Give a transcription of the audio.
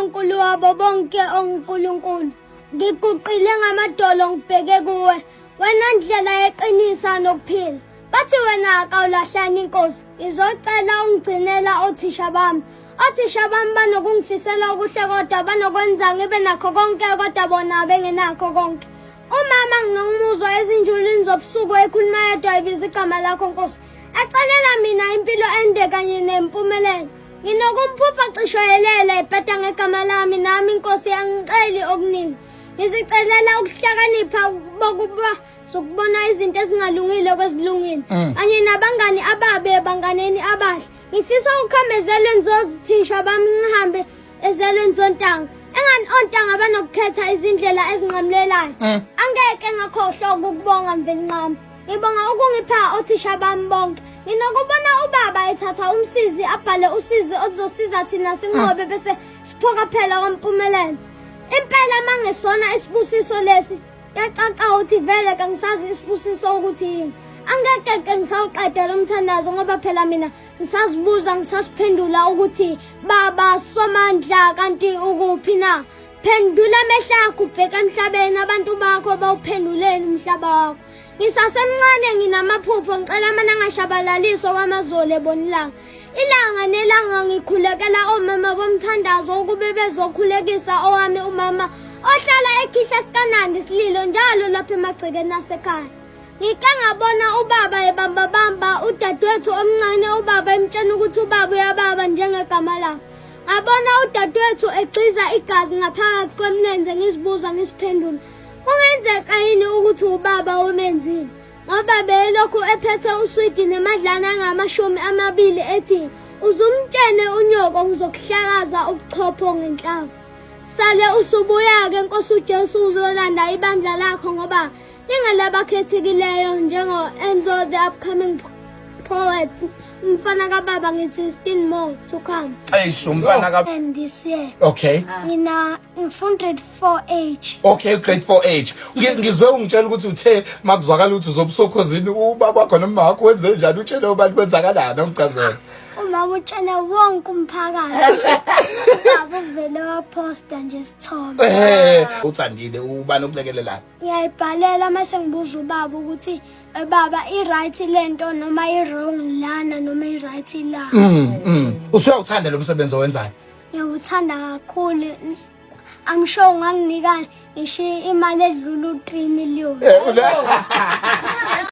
uNkulunkulu wabo bonke oNkulunkulu. Ngiguqile ngamadolo ngibheke kuwe, wena ndlela yeqinisa nokuphila. Bathi wena akawulahlani inkosi, ngizocela ungigcinela othisha bami. Othisha bami banokungifisela okuhle kodwa banokwenza ngibe nakho konke kodwa bona bengenakho konke. Umama nginomuzwa ezinjulini zobusuku ekhuluma yedwa ibiza igama lakho Nkosi. Acalela mina impilo ende kanye nempumelelo. Nginokumphupha cisho yelele ibheda ngegama lami nami Nkosi yangiceli okuningi. Ngizicelela ukuhlakanipha bokuba sokubona izinto ezingalungile kwezilungile. Kanye nabangani ababe ebanganeni abahle. Ngifisa ukuhamba ezelweni zozithisha bami ngihambe ezelweni zontanga. Engani ontanga banokukhetha izindlela ezinqamlelayo. Angeke ngakhohlwa ukubonga mvelinqami. Ngibonga ukungipha othisha bami bonke. Nginokubona ubaba ethatha umsizi abhale usizi ozosiza thina sinqobe bese siphoka phela kwampumelelo. Impela mangesona isibusiso lesi, yacaca uthi vele kangisazi isibusiso ukuthi yini. Angeke ngisawuqeda lo mthandazo ngoba phela mina ngisazibuza ngisasiphendula ukuthi baba somandla kanti ukuphi na. Phendula amehlo akho ubheka emhlabeni abantu bakho bawuphenduleni umhlaba wakho. Ngisasemncane nginamaphupho ngicela mana ngashabalaliswa kwamazolo ebonilanga. Ilanga nelanga ngikhulekela omama bomthandazo ukube bezokhulekisa owami umama ohlala ekhihla sikanandi sililo njalo lapha emagcekeni asekhaya. Ngike ngabona ubaba ebamba udadewethu omncane ubaba emtshela ukuthi ubaba uyababa njengegama lakhe. Ngabona udadewethu egxiza igazi ngaphakathi kwemlenze ngizibuza ngisiphendula. Kungenzeka yini ukuthi ubaba umenzile? Ngoba belokhu ephethe uswidi nemadlana angama20 ethi uzumtshene unyoko ngizokuhlakaza ubuchopho ngenhlaba. Sale usubuya-ke Nkosi uJesu uzolanda ibandla lakho ngoba lingalabakhethikileyo njengo-Enzo the upcoming poet. Mfana kababa ngithi still more to come. Eish umfana ka. And this year. Okay. Ngifunda 4H. Okay, grade 4H. Ngizwe ungitshela ukuthi uthe makuzwakala ukuthi uzobusokhozini ubaba wakho noma wakho wenze njani utshele abantu kwenzakalana umchazela. Umama utshela wonke umphakathi. Akuvele waposta nje isithombe. Utsandile ubani okulekelelayo. Ngiyayibhalela mase ngibuza ubaba ukuthi baba i-right lento noma i-wrong lana noma i-right la. Usuyawuthanda lo msebenzi owenzayo? Ngiyawuthanda kakhulu. I'm sure unganginika ngisho imali edlula 3 million.